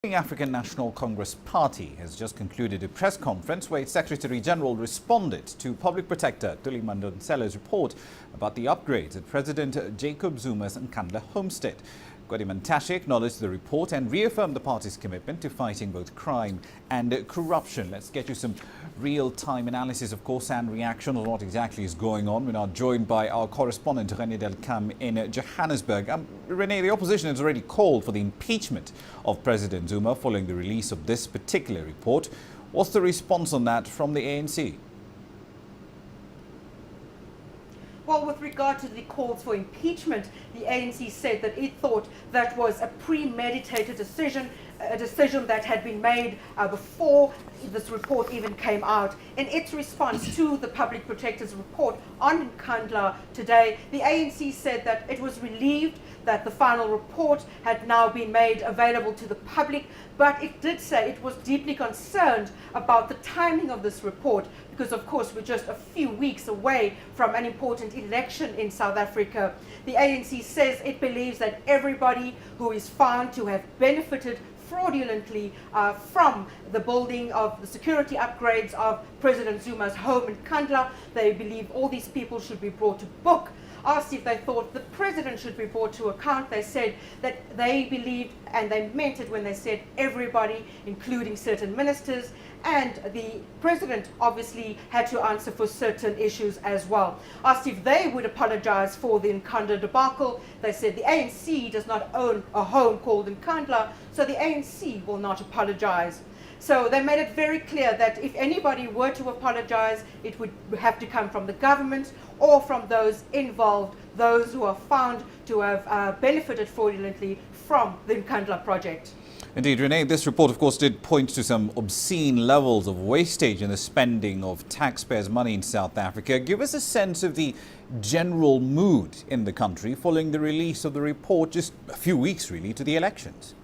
The African National Congress Party has just concluded a press conference where its Secretary General responded to Public Protector Thuli Madonsela's report about the upgrades at President Jacob Zuma's Nkandla homestead. Gwede Mantashe acknowledged the report and reaffirmed the party's commitment to fighting both crime and corruption. Let's get you some real-time analysis, of course, and reaction on what exactly is going on. We're now joined by our correspondent, Nkandla in Johannesburg. Renee, the opposition has already called for the impeachment of President Zuma following the release of this particular report. What's the response on that from the ANC? Well, with regard to the calls for impeachment, the ANC said that it thought that was a premeditated decision, a decision that had been made before this report even came out. In its response to the Public Protector's report on Nkandla today, the ANC said that it was relieved that the final report had now been made available to the public, but it did say it was deeply concerned about the timing of this report because, of course, we're just a few weeks away from an important election in South Africa. The ANC says it believes that everybody who is found to have benefited fraudulently from the building of the security upgrades of President Zuma's home in Nkandla, they believe all these people should be brought to book. Asked if they thought the president should be brought to account, they said that they believed, and they meant it when they said everybody, including certain ministers, and the president obviously had to answer for certain issues as well. Asked if they would apologize for the Nkandla debacle, they said the ANC does not own a home called Nkandla, so the ANC will not apologize. So they made it very clear that if anybody were to apologize, it would have to come from the government or from those involved, those who are found to have benefited fraudulently from the Nkandla project. Indeed, Renee, this report, of course, did point to some obscene levels of wastage in the spending of taxpayers' money in South Africa. Give us a sense of the general mood in the country following the release of the report just a few weeks, really, to the elections.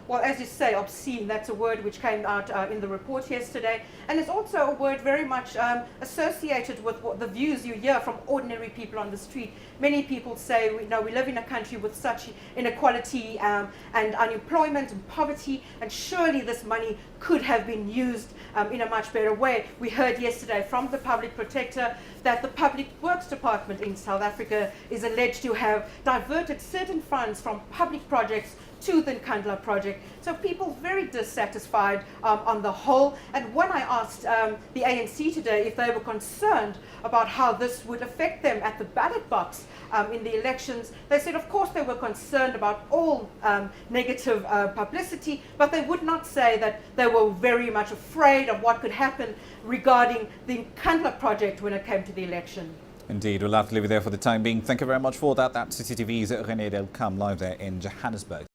Well, as you say, obscene, that's a word which came out in the report yesterday. And it's also a word very much associated with what the views you hear from ordinary people on the street. Many people say, we live in a country with such inequality and unemployment and poverty, and surely this money could have been used in a much better way. We heard yesterday from the Public Protector that the Public Works Department in South Africa is alleged to have diverted certain funds from public projects to the Nkandla project. So people very dissatisfied on the whole. And when I asked the ANC today if they were concerned about how this would affect them at the ballot box in the elections, they said of course they were concerned about all negative publicity, but they would not say that they were very much afraid of what could happen regarding the Nkandla project when it came to the election. Indeed, we'll have to leave it there for the time being. Thank you very much for that. That's CCTV's Renee live there in Johannesburg.